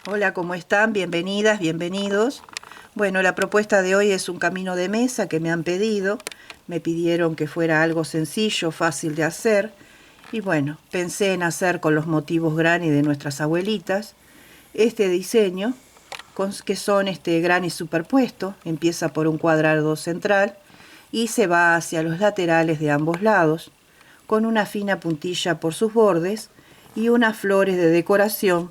Hola, ¿cómo están? Bienvenidas, bienvenidos. Bueno, la propuesta de hoy es un camino de mesa que me han pedido. Me pidieron que fuera algo sencillo, fácil de hacer. Y bueno, pensé en hacer con los motivos granny de nuestras abuelitas este diseño, que son granny superpuesto. Empieza por un cuadrado central y se va hacia los laterales de ambos lados, con una fina puntilla por sus bordes y unas flores de decoración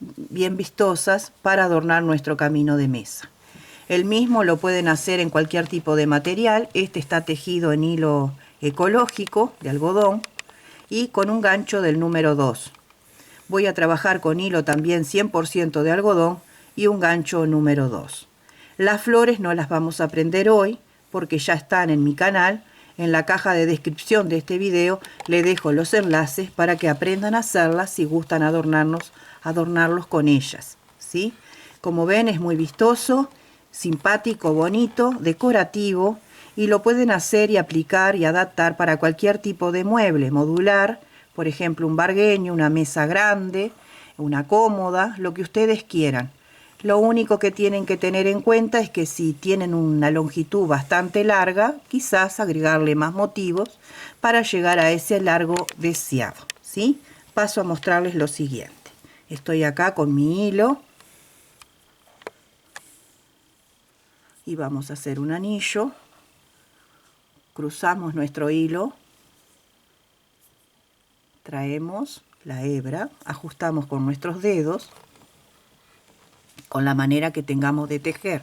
bien vistosas para adornar nuestro camino de mesa. El mismo lo pueden hacer en cualquier tipo de material. Este está tejido en hilo ecológico de algodón y con un gancho del número 2. Voy a trabajar con hilo también 100% de algodón y un gancho número 2. Las flores no las vamos a prender hoy porque ya están en mi canal. En la caja de descripción de este video le dejo los enlaces para que aprendan a hacerlas si gustan adornarlos con ellas, ¿sí? Como ven, es muy vistoso, simpático, bonito, decorativo, y lo pueden hacer y aplicar y adaptar para cualquier tipo de mueble modular, por ejemplo un vargueño, una mesa grande, una cómoda, lo que ustedes quieran. Lo único que tienen que tener en cuenta es que si tienen una longitud bastante larga, quizás agregarle más motivos para llegar a ese largo deseado, ¿sí? Paso a mostrarles lo siguiente. Estoy acá con mi hilo y vamos a hacer un anillo. Cruzamos nuestro hilo, traemos la hebra, ajustamos con nuestros dedos, con la manera que tengamos de tejer,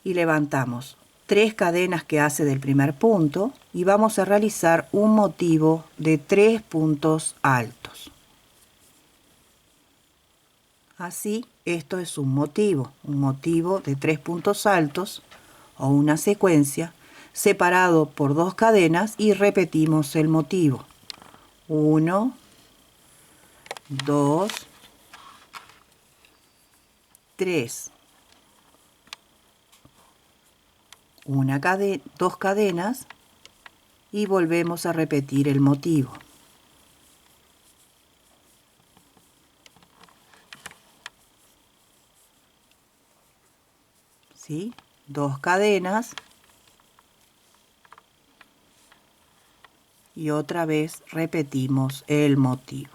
y levantamos 3 cadenas que hace del primer punto y vamos a realizar un motivo de 3 puntos altos. Así, esto es un motivo de 3 puntos altos o una secuencia separado por 2 cadenas, y repetimos el motivo. 1, 2, 3. Dos cadenas y volvemos a repetir el motivo. ¿Sí? 2 cadenas y otra vez repetimos el motivo.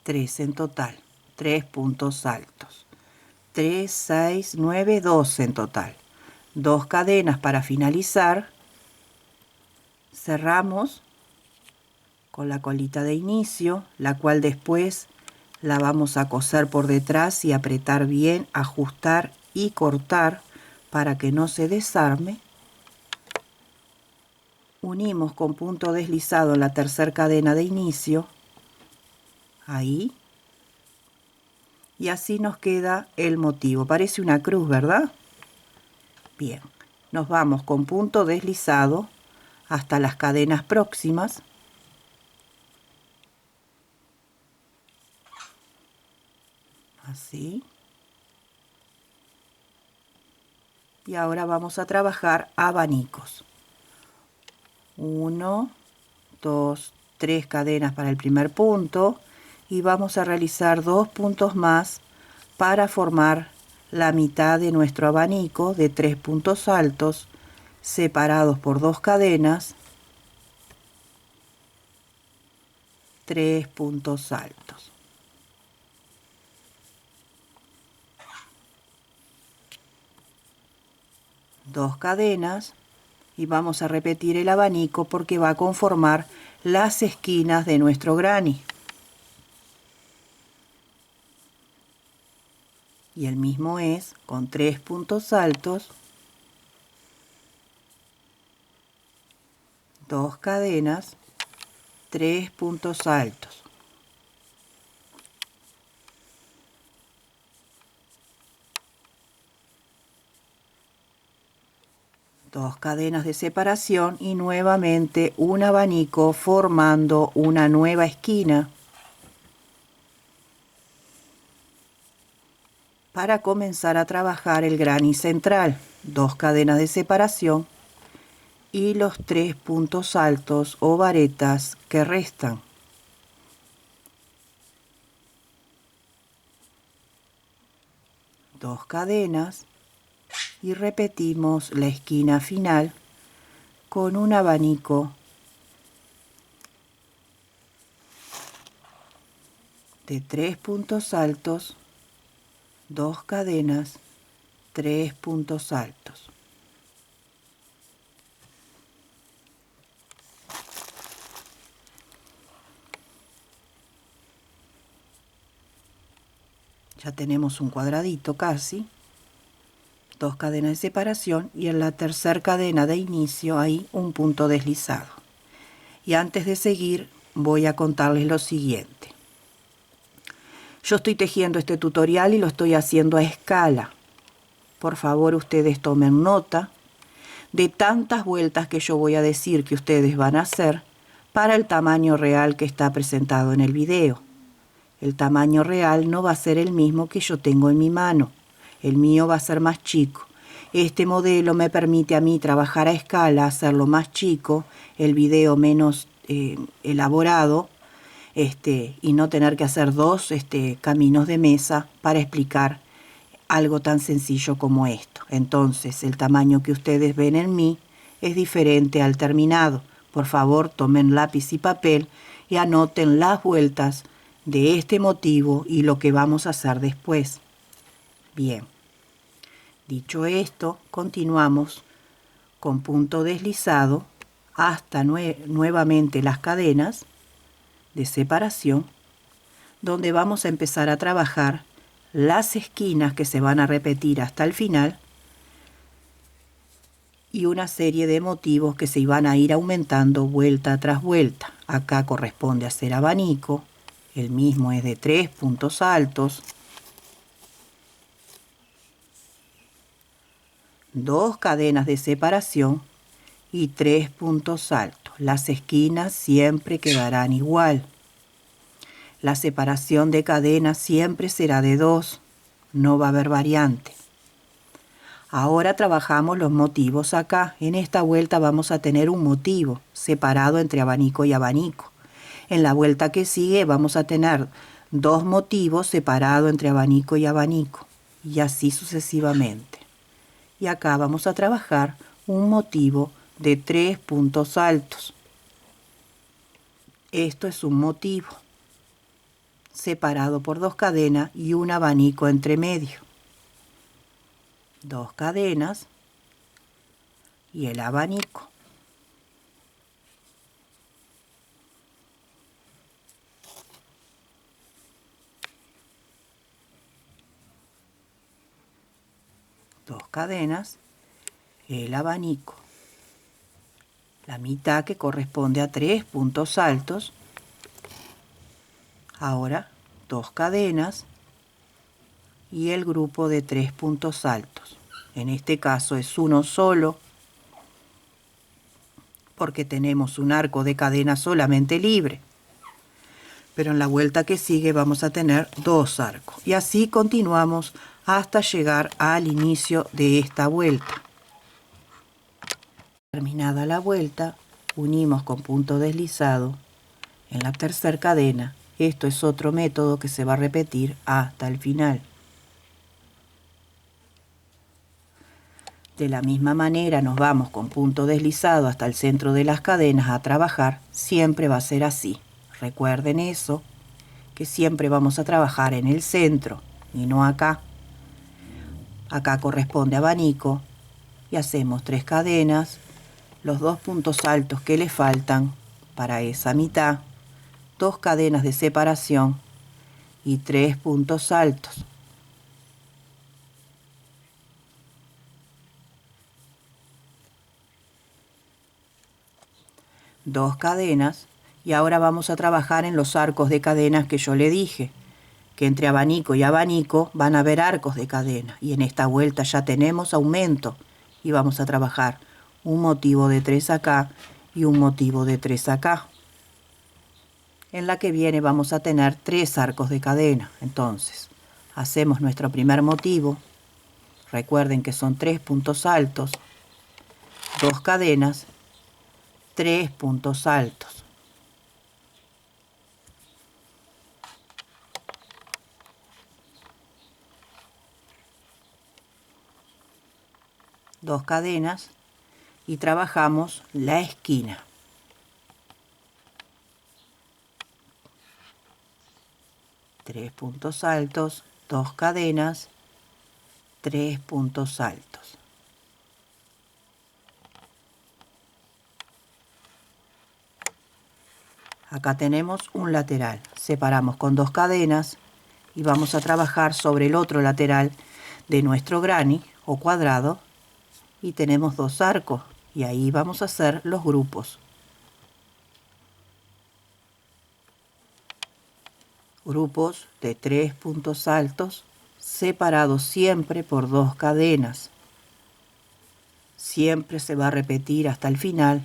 Tres en total, 3 puntos altos. 3, 6, 9, 12 en total. 2 cadenas para finalizar. Cerramos con la colita de inicio, la cual después la vamos a coser por detrás y apretar bien, ajustar y cortar para que no se desarme. Unimos con punto deslizado en la tercera cadena de inicio, ahí, y así nos queda el motivo. Parece una cruz, ¿verdad? Bien, nos vamos con punto deslizado hasta las cadenas próximas. Así. Y ahora vamos a trabajar abanicos. 1, 2, 3 cadenas para el primer punto y vamos a realizar 2 puntos más para formar la mitad de nuestro abanico de 3 puntos altos separados por 2 cadenas, 3 puntos altos. Dos cadenas y vamos a repetir el abanico porque va a conformar las esquinas de nuestro granny. Y el mismo es con 3 puntos altos, 2 cadenas, 3 puntos altos. Dos cadenas de separación y nuevamente un abanico formando una nueva esquina. Para comenzar a trabajar el granny central, 2 cadenas de separación y los 3 puntos altos o varetas que restan. Dos cadenas y repetimos la esquina final con un abanico de 3 puntos altos, 2 cadenas, 3 puntos altos. Ya tenemos un cuadradito casi, 2 cadenas de separación y en la tercera cadena de inicio hay un punto deslizado. Y antes de seguir voy a contarles lo siguiente. Yo estoy tejiendo este tutorial y lo estoy haciendo a escala. Por favor, ustedes tomen nota de tantas vueltas que yo voy a decir que ustedes van a hacer para el tamaño real que está presentado en el video. El tamaño real no va a ser el mismo que yo tengo en mi mano. El mío va a ser más chico. Este modelo me permite a mí trabajar a escala, hacerlo más chico, el video menos elaborado, y no tener que hacer dos caminos de mesa para explicar algo tan sencillo como esto. Entonces, el tamaño que ustedes ven en mí es diferente al terminado. Por favor, tomen lápiz y papel y anoten las vueltas de este motivo y lo que vamos a hacer después. Bien, dicho esto, continuamos con punto deslizado hasta nuevamente las cadenas de separación, donde vamos a empezar a trabajar las esquinas que se van a repetir hasta el final y una serie de motivos que se van a ir aumentando vuelta tras vuelta. Acá corresponde hacer abanico, el mismo es de 3 puntos altos, 2 cadenas de separación y 3 puntos altos. Las esquinas siempre quedarán igual. La separación de cadenas siempre será de 2, no va a haber variante. Ahora trabajamos los motivos acá. En esta vuelta vamos a tener un motivo separado entre abanico y abanico. En la vuelta que sigue vamos a tener 2 motivos separados entre abanico y abanico. Y así sucesivamente. Y acá vamos a trabajar un motivo de 3 puntos altos. Esto es un motivo separado por 2 cadenas y un abanico entre medio. 2 cadenas y el abanico. Dos cadenas, el abanico. La mitad que corresponde a 3 puntos altos. Ahora 2 cadenas y el grupo de 3 puntos altos. En este caso es uno solo porque tenemos un arco de cadena solamente libre. Pero en la vuelta que sigue vamos a tener 2 arcos. Y así continuamos hasta llegar al inicio de esta vuelta. Terminada la vuelta, unimos con punto deslizado en la tercera cadena. Esto es otro método que se va a repetir hasta el final. De la misma manera nos vamos con punto deslizado hasta el centro de las cadenas a trabajar. Siempre va a ser así. Recuerden eso, que siempre vamos a trabajar en el centro y no acá. Acá corresponde abanico y hacemos 3 cadenas, los 2 puntos altos que le faltan para esa mitad, 2 cadenas de separación y 3 puntos altos. Dos cadenas y ahora vamos a trabajar en los arcos de cadenas que yo le dije, que entre abanico y abanico van a haber arcos de cadena y en esta vuelta ya tenemos aumento y vamos a trabajar un motivo de 3 acá y un motivo de 3 acá. En la que viene vamos a tener 3 arcos de cadena. Entonces hacemos nuestro primer motivo. Recuerden que son 3 puntos altos, 2 cadenas 3 puntos altos. Dos cadenas y trabajamos la esquina. Tres puntos altos, dos cadenas, 3 puntos altos. Acá tenemos un lateral. Separamos con dos cadenas y vamos a trabajar sobre el otro lateral de nuestro granny o cuadrado y tenemos dos arcos y ahí vamos a hacer los grupos. Grupos de 3 puntos altos separados siempre por dos cadenas. Siempre se va a repetir hasta el final,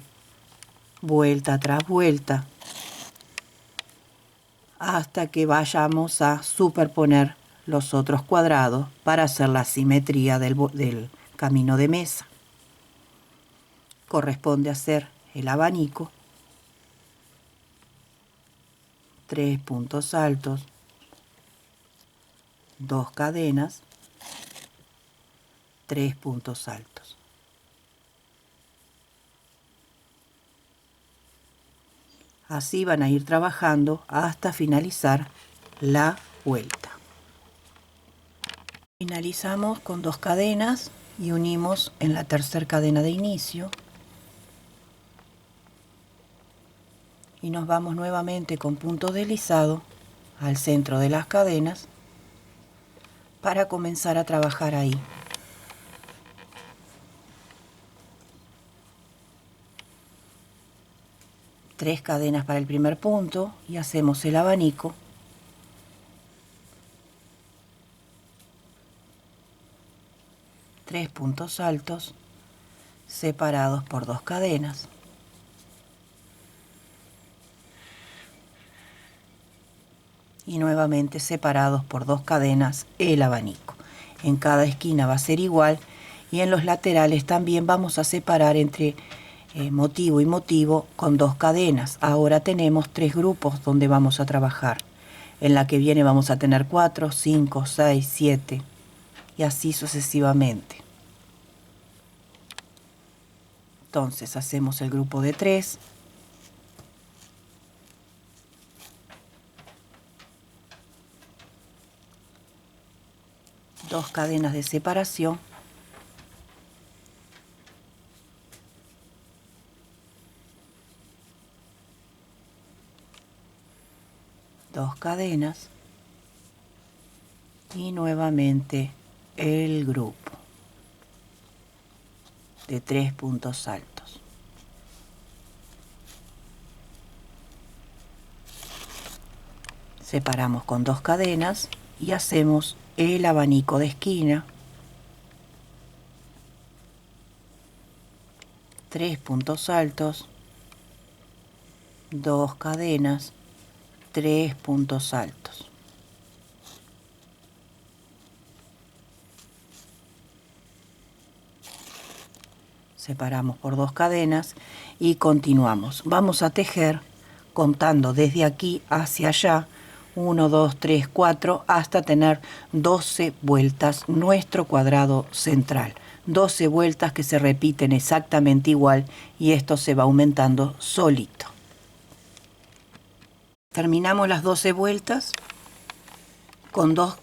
vuelta tras vuelta, hasta que vayamos a superponer los otros cuadrados para hacer la simetría del camino de mesa. Corresponde hacer el abanico, 3 puntos altos, dos cadenas, 3 puntos altos. Así van a ir trabajando hasta finalizar la vuelta. Finalizamos con dos cadenas y unimos en la tercera cadena de inicio. Y nos vamos nuevamente con punto deslizado al centro de las cadenas para comenzar a trabajar ahí. Tres cadenas para el primer punto y hacemos el abanico. Tres puntos altos separados por dos cadenas. Y nuevamente separados por dos cadenas el abanico. En cada esquina va a ser igual y en los laterales también vamos a separar entre motivo y motivo con dos cadenas. Ahora tenemos tres grupos donde vamos a trabajar. En la que viene vamos a tener 4, 5, 6, 7 y así sucesivamente. Entonces hacemos el grupo de 3. Dos cadenas de separación. Dos cadenas. Y nuevamente el grupo de 3 puntos altos. Separamos con dos cadenas y hacemos el abanico de esquina, 3 puntos altos, dos cadenas, 3 puntos altos. Separamos por dos cadenas y continuamos. Vamos a tejer contando desde aquí hacia allá 1, 2, 3, 4 hasta tener 12 vueltas nuestro cuadrado central. 12 vueltas que se repiten exactamente igual y esto se va aumentando solito. Terminamos las 12 vueltas con dos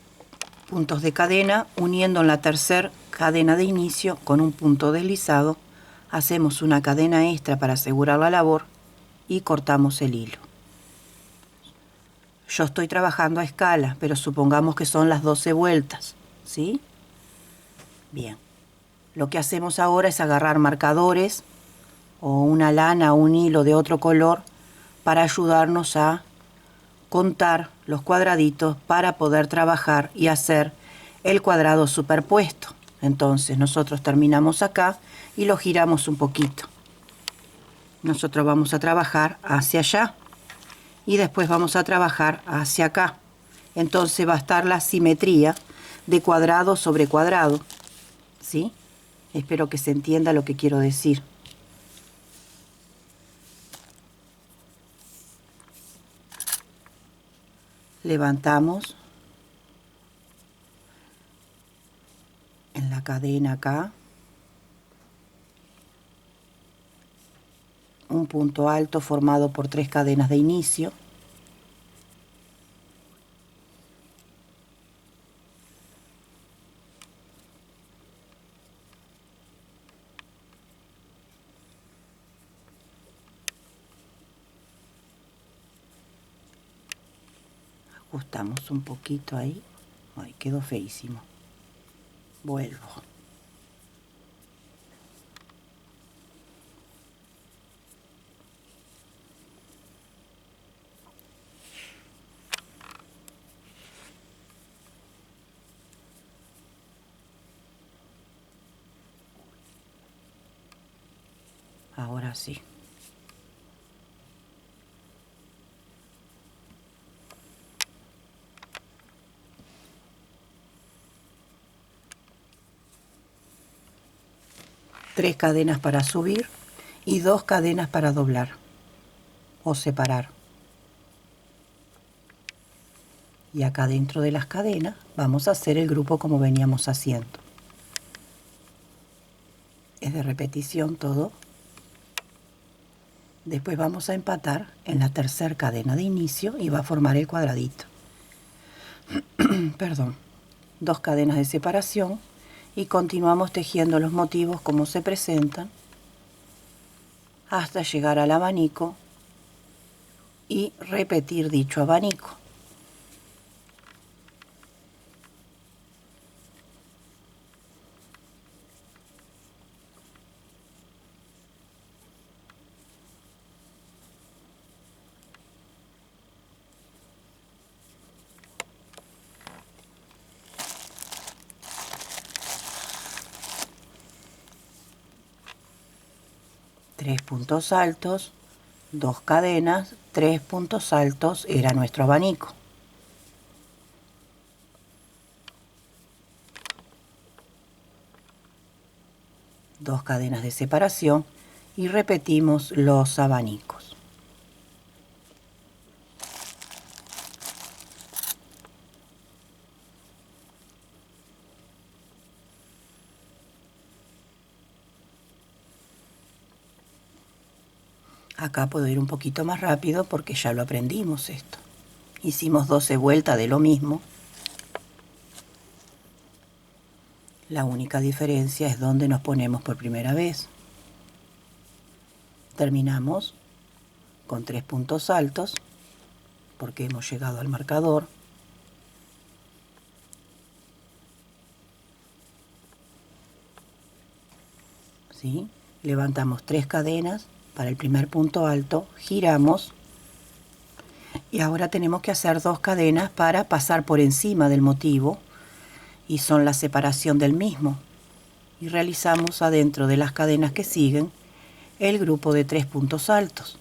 puntos de cadena uniendo en la tercera cadena de inicio con un punto deslizado. Hacemos una cadena extra para asegurar la labor y cortamos el hilo. Yo estoy trabajando a escala, pero supongamos que son las 12 vueltas, ¿sí? Bien. Lo que hacemos ahora es agarrar marcadores o una lana o un hilo de otro color para ayudarnos a contar los cuadraditos para poder trabajar y hacer el cuadrado superpuesto. Entonces nosotros terminamos acá y lo giramos un poquito. Nosotros vamos a trabajar hacia allá y después vamos a trabajar hacia acá. Entonces va a estar la simetría de cuadrado sobre cuadrado, ¿sí? Espero que se entienda lo que quiero decir. levantamos en la cadena acá un punto alto formado por 3 cadenas de inicio. Ajustamos un poquito ahí. Ay, quedó feísimo. Vuelvo. Ahora sí. Tres cadenas para subir y 2 cadenas para doblar o separar. Y acá dentro de las cadenas vamos a hacer el grupo como veníamos haciendo. Es de repetición todo. Después vamos a empatar en la tercera cadena de inicio y va a formar el cuadradito. Perdón. 2 cadenas de separación y continuamos tejiendo los motivos como se presentan hasta llegar al abanico y repetir dicho abanico. Tres puntos altos, 2 cadenas, 3 puntos altos era nuestro abanico. Dos cadenas de separación y repetimos los abanicos. Acá puedo ir un poquito más rápido porque ya lo aprendimos esto. Hicimos 12 vueltas de lo mismo. La única diferencia es donde nos ponemos por primera vez. Terminamos con 3 puntos altos porque hemos llegado al marcador. ¿Sí? Levantamos 3 cadenas para el primer punto alto, giramos y ahora tenemos que hacer 2 cadenas para pasar por encima del motivo y son la separación del mismo, y realizamos adentro de las cadenas que siguen el grupo de 3 puntos altos.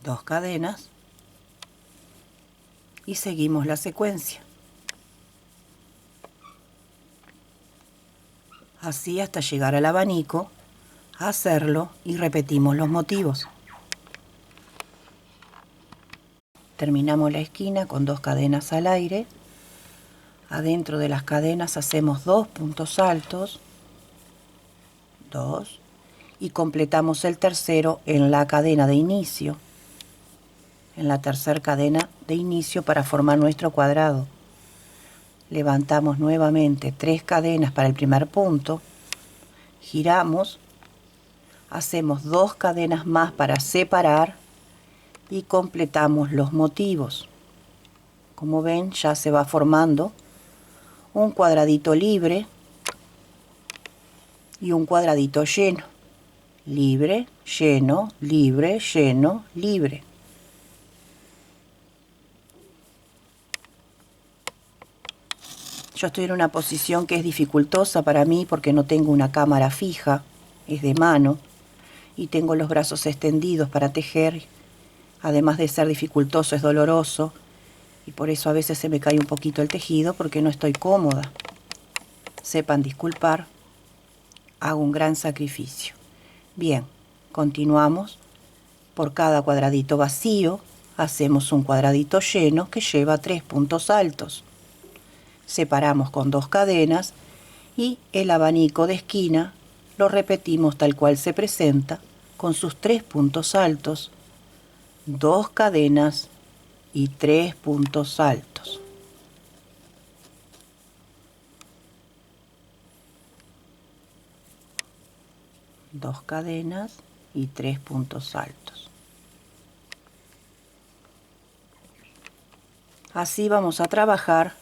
Dos cadenas y seguimos la secuencia. Así hasta llegar al abanico, hacerlo y repetimos los motivos. Terminamos la esquina con 2 cadenas al aire. Adentro de las cadenas hacemos 2 puntos altos, 2, y completamos el tercero en la cadena de inicio, en la tercera cadena de inicio para formar nuestro cuadrado. Levantamos nuevamente 3 cadenas para el primer punto, giramos, hacemos 2 cadenas más para separar y completamos los motivos. Como ven, ya se va formando un cuadradito libre y un cuadradito lleno. Libre, lleno, libre, lleno, libre. Yo estoy en una posición que es dificultosa para mí porque no tengo una cámara fija, es de mano, y tengo los brazos extendidos para tejer. Además de ser dificultoso, es doloroso, y por eso a veces se me cae un poquito el tejido porque no estoy cómoda. Sepan disculpar, hago un gran sacrificio. Bien, Continuamos. Por cada cuadradito vacío hacemos un cuadradito lleno que lleva 3 puntos altos. Separamos con 2 cadenas y el abanico de esquina lo repetimos tal cual se presenta, con sus 3 puntos altos, 2 cadenas y 3 puntos altos. Dos cadenas y 3 puntos altos. Así vamos a trabajar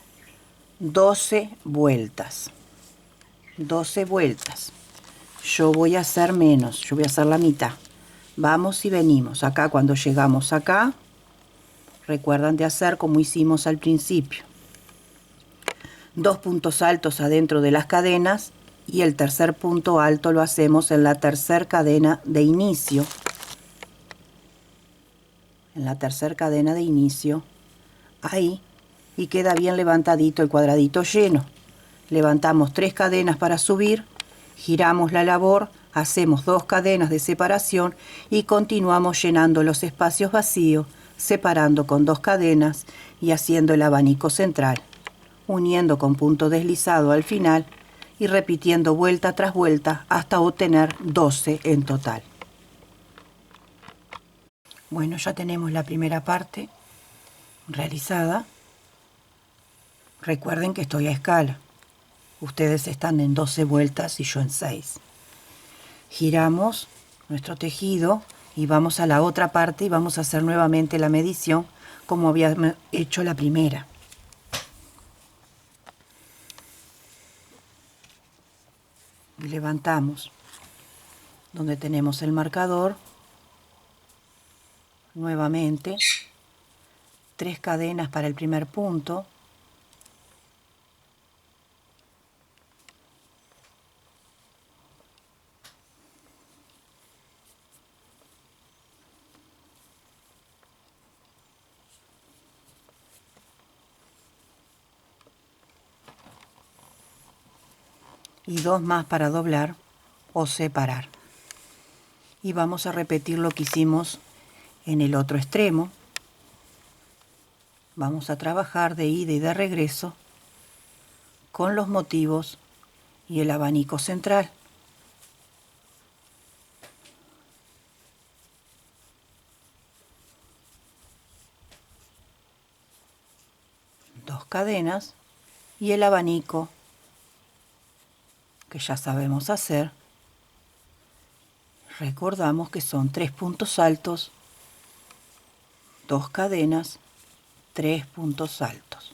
12 vueltas. 12 vueltas. Yo voy a hacer menos, yo voy a hacer la mitad. Vamos y venimos. Acá cuando llegamos acá, recuerdan de hacer como hicimos al principio. 2 puntos altos adentro de las cadenas y el tercer punto alto lo hacemos en la tercera cadena de inicio. En la tercera cadena de inicio, ahí, y queda bien levantadito el cuadradito lleno. Levantamos 3 cadenas para subir, giramos la labor, hacemos 2 cadenas de separación y continuamos llenando los espacios vacíos, separando con 2 cadenas y haciendo el abanico central, uniendo con punto deslizado al final y repitiendo vuelta tras vuelta hasta obtener 12 en total. Bueno, ya tenemos la primera parte realizada. Recuerden que estoy a escala. Ustedes están en 12 vueltas y yo en 6. Giramos nuestro tejido y vamos a la otra parte y vamos a hacer nuevamente la medición como habíamos hecho la primera. Y levantamos donde tenemos el marcador. Nuevamente 3 cadenas para el primer punto. Y 2 más para doblar o separar. Y vamos a repetir lo que hicimos en el otro extremo. Vamos a trabajar de ida y de regreso con los motivos y el abanico central. Dos cadenas y el abanico que ya sabemos hacer. Recordamos que son 3 puntos altos, 2 cadenas, 3 puntos altos.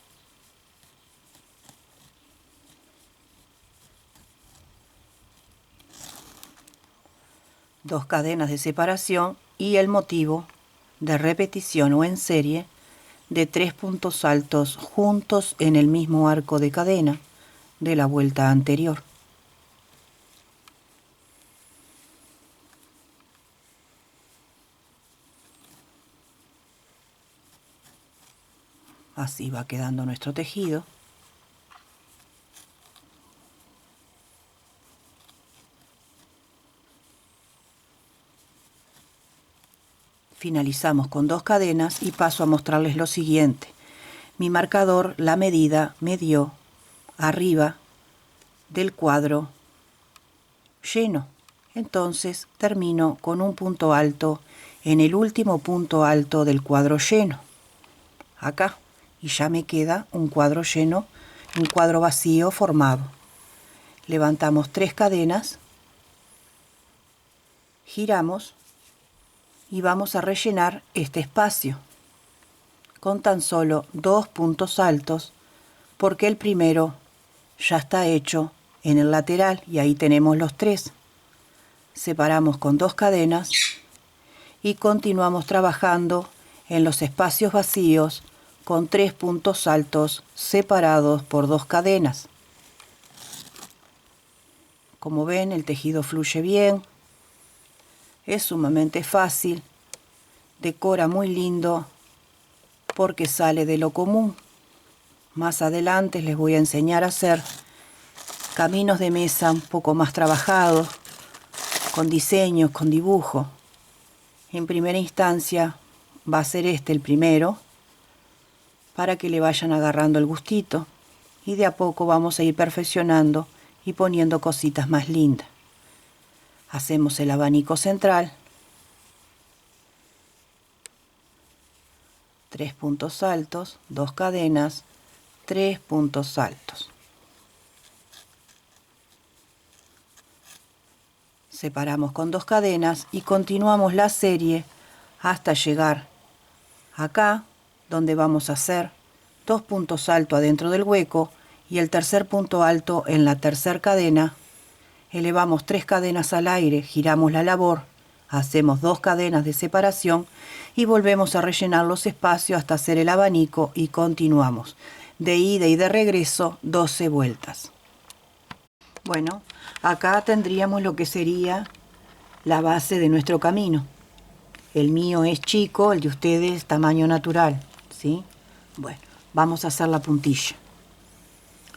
Dos cadenas de separación y el motivo de repetición o en serie de 3 puntos altos juntos en el mismo arco de cadena de la vuelta anterior. Así va quedando nuestro tejido. Finalizamos con 2 cadenas y paso a mostrarles lo siguiente. Mi marcador, la medida, me dio arriba del cuadro lleno. Entonces termino con un punto alto en el último punto alto del cuadro lleno. Acá. Y ya me queda un cuadro lleno, un cuadro vacío formado. Levantamos 3 cadenas, giramos y vamos a rellenar este espacio con tan solo 2 puntos altos porque el primero ya está hecho en el lateral y ahí tenemos los 3. Separamos con 2 cadenas y continuamos trabajando en los espacios vacíos con 3 puntos altos separados por 2 cadenas. Como ven, el tejido fluye bien, es sumamente fácil, decora muy lindo porque sale de lo común. Más adelante les voy a enseñar a hacer caminos de mesa un poco más trabajados, con diseños, con dibujo. En primera instancia va a ser este el primero, para que le vayan agarrando el gustito, y de a poco vamos a ir perfeccionando y poniendo cositas más lindas. Hacemos el abanico central, 3 puntos altos, 2 cadenas, 3 puntos altos. Separamos con 2 cadenas y continuamos la serie hasta llegar acá, donde vamos a hacer 2 puntos altos adentro del hueco y el tercer punto alto en la tercera cadena. Elevamos 3 cadenas al aire, giramos la labor, hacemos 2 cadenas de separación y volvemos a rellenar los espacios hasta hacer el abanico y continuamos. De ida y de regreso 12 vueltas. Bueno, acá tendríamos lo que sería la base de nuestro camino. El mío es chico, el de ustedes tamaño natural, ¿sí? Bueno, vamos a hacer la puntilla.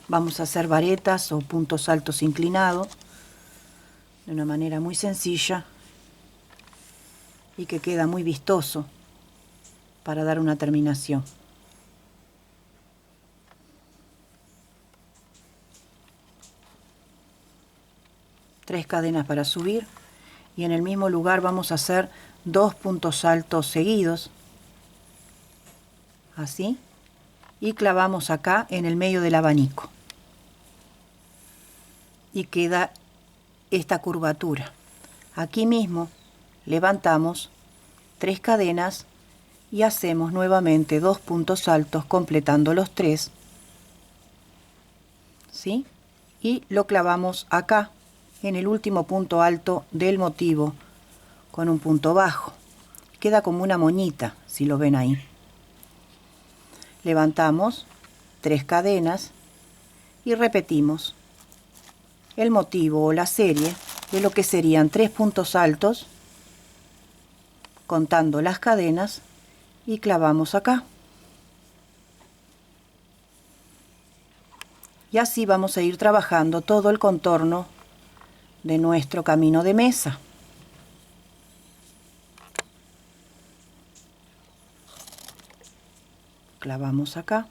Vamos a hacer varetas o puntos altos inclinados de una manera muy sencilla y que queda muy vistoso para dar una terminación. Tres cadenas para subir y en el mismo lugar vamos a hacer 2 puntos altos seguidos, así, y clavamos acá en el medio del abanico y queda esta curvatura. Aquí mismo levantamos 3 cadenas y hacemos nuevamente 2 puntos altos completando los 3, ¿sí? Y lo clavamos acá en el último punto alto del motivo con un punto bajo. Queda como una moñita, si lo ven ahí. Levantamos 3 cadenas y repetimos el motivo o la serie de lo que serían 3 puntos altos contando las cadenas y clavamos acá. Y así vamos a ir trabajando todo el contorno de nuestro camino de mesa. Clavamos acá.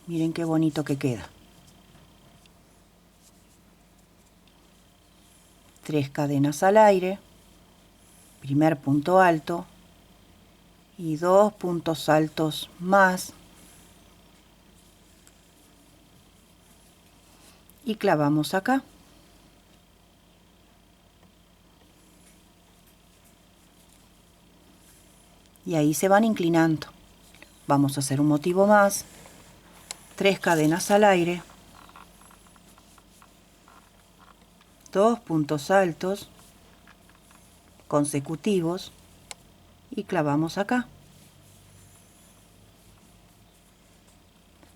Miren qué bonito que queda. 3 cadenas al aire, primer punto alto y 2 puntos altos más y clavamos acá. Y ahí se van inclinando. Vamos a hacer un motivo más, 3 cadenas al aire, 2 puntos altos consecutivos y clavamos acá.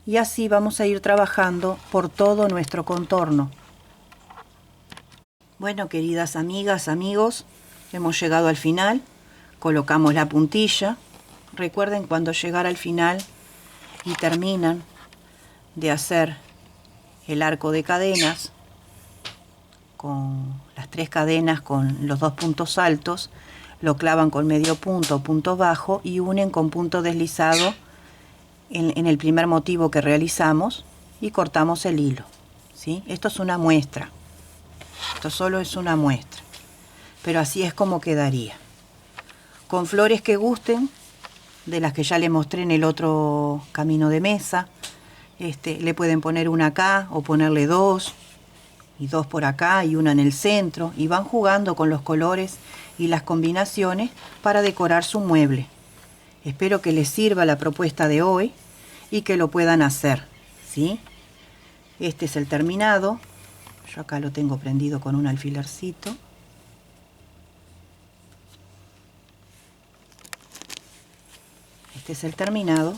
Y así vamos a ir trabajando por todo nuestro contorno. Bueno, queridas amigas, amigos, hemos llegado al final. Colocamos la puntilla. Recuerden cuando llegar al final y terminan de hacer el arco de cadenas con las 3 cadenas con los 2 puntos altos, lo clavan con medio punto o punto bajo y unen con punto deslizado en el primer motivo que realizamos y cortamos el hilo, ¿sí? Esto es una muestra, esto solo es una muestra, pero así es como quedaría. Con flores que gusten, de las que ya les mostré en el otro camino de mesa, le pueden poner una acá o ponerle 2 y 2 por acá y una en el centro, y van jugando con los colores y las combinaciones para decorar su mueble. Espero que les sirva la propuesta de hoy y que lo puedan hacer, ¿sí? Este es el terminado. Yo acá lo tengo prendido con un alfilercito. Este es el terminado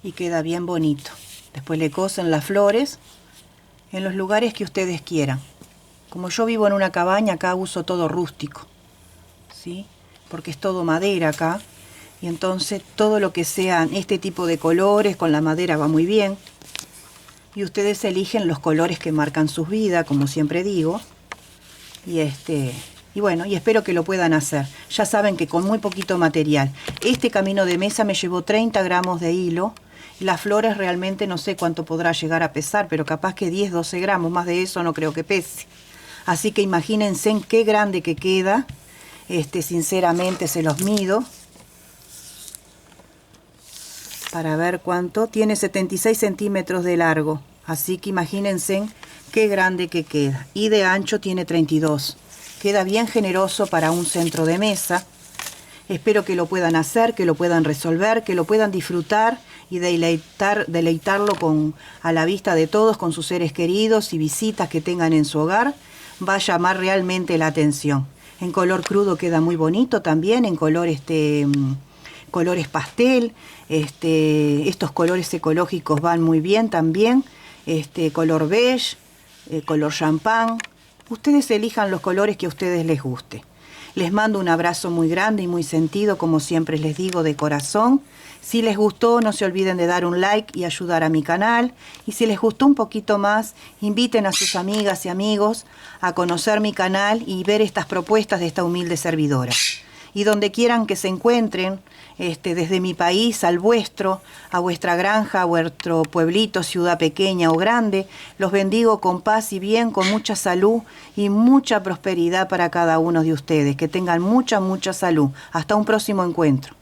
y queda bien bonito. Después le cosen las flores en los lugares que ustedes quieran. Como yo vivo en una cabaña, acá uso todo rústico, ¿sí? Porque es todo madera acá, y entonces todo lo que sean este tipo de colores con la madera va muy bien. Y ustedes eligen los colores que marcan sus vidas, como siempre digo. Y bueno, y espero que lo puedan hacer. Ya saben que con muy poquito material. Este camino de mesa me llevó 30 gramos de hilo. Las flores realmente no sé cuánto podrá llegar a pesar, pero capaz que 10, 12 gramos. Más de eso no creo que pese. Así que imagínense en qué grande que queda. Sinceramente se los mido. Para ver cuánto. Tiene 76 centímetros de largo. Así que imagínense qué grande que queda. Y de ancho tiene 32. Queda bien generoso para un centro de mesa. Espero que lo puedan hacer, que lo puedan resolver, que lo puedan disfrutar y deleitarlo a la vista de todos, con sus seres queridos y visitas que tengan en su hogar. Va a llamar realmente la atención. En color crudo queda muy bonito también, en color colores pastel. Estos colores ecológicos van muy bien también. Color beige, color champán. Ustedes elijan los colores que a ustedes les guste. Les mando un abrazo muy grande y muy sentido, como siempre les digo, de corazón. Si les gustó, no se olviden de dar un like y ayudar a mi canal. Y si les gustó un poquito más, inviten a sus amigas y amigos a conocer mi canal y ver estas propuestas de esta humilde servidora. Y donde quieran que se encuentren, desde mi país al vuestro, a vuestra granja, a vuestro pueblito, ciudad pequeña o grande, los bendigo con paz y bien, con mucha salud y mucha prosperidad para cada uno de ustedes. Que tengan mucha, mucha salud. Hasta un próximo encuentro.